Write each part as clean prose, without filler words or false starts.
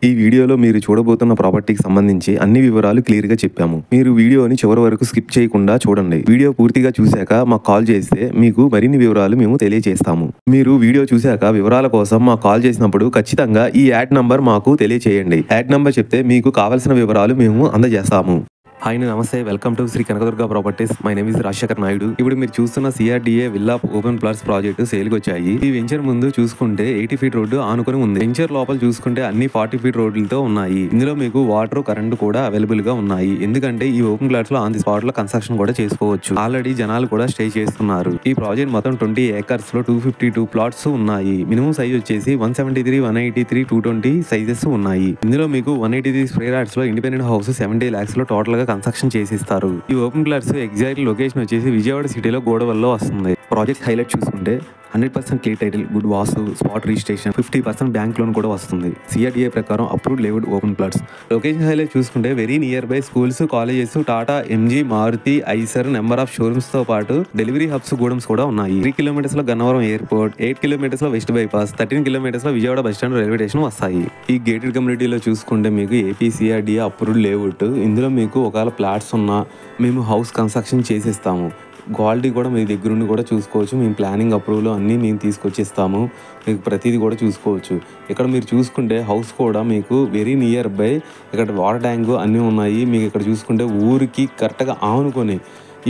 ఈ వీడియోలో మీరు చూడబోతున్న ప్రాపర్టీకి సంబంధించి అన్ని వివరాలు క్లియర్గా చెప్పాము. మీరు వీడియోని చివరి వరకు స్కిప్ చేయకుండా చూడండి. వీడియో పూర్తిగా చూశాక మాకు కాల్ చేస్తే మీకు మరిన్ని వివరాలు మేము తెలియజేస్తాము. మీరు వీడియో చూశాక వివరాల కోసం మాకు కాల్ చేసినప్పుడు ఖచ్చితంగా ఈ యాడ్ నంబర్ మాకు తెలియచేయండి. యాడ్ నంబర్ చెప్తే మీకు కావాల్సిన వివరాలు మేము అందజేస్తాము. హాయ్ నమస్తే, welcome to Shri Kanakadurga properties. My name is Rajasekhar Naidu. ఇప్పుడు మీరు చూస్తున్న CRDA villa open plots project సేల్కి వచ్చాయి. ఈ వెంచర్ ముందు చూసుకుంటే 80 ఫీట్ రోడ్డు ఆనుకొని ఉంది. వెంచర్ లోపల చూసుకుంటే అన్ని 40 ఫీట్ రోడ్లతో ఉన్నాయి. ఇందులో మీకు వాటర్, కరెంట్ కూడా అవైలబుల్ గా ఉన్నాయి. ఎందుకంటే ఈ ఓపెన్ ప్లాట్స్ లో ఆన్ ది స్పాట్ లో కన్స్ట్రక్షన్ కూడా చేసుకోవచ్చు. ఆల్రెడీ జనాలు కూడా స్టే చేస్తున్నారు. ఈ ప్రాజెక్ట్ మొత్తం 20 ఏకర్స్ లో 252 ప్లాట్స్ ఉన్నాయి. మినిమం సైజ్ వచ్చేసి 173, 183, 220 సైజెస్ ఉన్నాయి. ఇందులో మీకు 183 స్క్వేర్ యార్డ్స్ లో ఇండిపెండెంట్ హౌస్ 70 lakhs లో టోటల్ గా కన్స్ట్రక్షన్ చేసిస్తారు. ఈ ఓపెన్ ప్లాట్స్ ఎగ్జాక్ట్ లొకేషన్ వచ్చేసి విజయవాడ సిటీలో గోడవల్లో వస్తుంది. ప్రాజెక్ట్ హైలైట్ చూసుకుంటే 100% clear title, good vastu, spot registration, 50% bank loan కూడా వస్తుంది. సిఆర్డిఏ ప్రకారం approved layout open plots. Location highlight చూసుకుంటే very near by schools, colleges, Tata, MG, Maruti, Eicher, number of showrooms తో పాటు డెలివరీ హబ్స్, గూడమ్స్ కూడా ఉన్నాయి. 3 kilometers లో గన్నవరం ఎయిర్పోర్ట్, 8 kilometers లో వెస్ట్ బైపాస్, 13 kilometers లో Vijayawada bus stand, railway station వస్తాయి. ఈ గేటెడ్ కమ్యూనిటీలో చూసుకుంటే మీకు ఏపీ సిఆర్డిఏ అప్రూవ్డ్ లేఅవుట్. ఇందులో మీకు ఒకవేళ ప్లాట్స్ ఉన్నా మేము హౌస్ కన్స్ట్రక్షన్ చేసిస్తాము. క్వాలిటీ కూడా మీ దగ్గర నుండి కూడా చూసుకోవచ్చు. మేము ప్లానింగ్ అప్రూవల్ అన్నీ మేము తీసుకొచ్చిస్తాము. మీకు ప్రతిదీ కూడా చూసుకోవచ్చు. ఇక్కడ మీరు చూసుకుంటే హౌస్ కూడా మీకు వెరీ నియర్ బై, ఇక్కడ వాటర్ ట్యాంకు అన్నీ ఉన్నాయి. మీకు ఇక్కడ చూసుకుంటే ఊరికి కరెక్ట్గా ఆనుకొని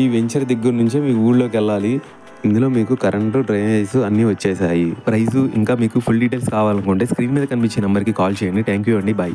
ఈ వెంచర్ దగ్గర నుంచే మీ ఊళ్ళోకి వెళ్ళాలి. ఇందులో మీకు కరెంటు, డ్రైనేజ్ అన్నీ వచ్చేసాయి. ప్రైజు ఇంకా మీకు ఫుల్ డీటెయిల్స్ కావాలనుకుంటే స్క్రీన్ మీద కనిపించే నెంబర్కి కాల్ చేయండి. థ్యాంక్ యూ అండి, బాయ్.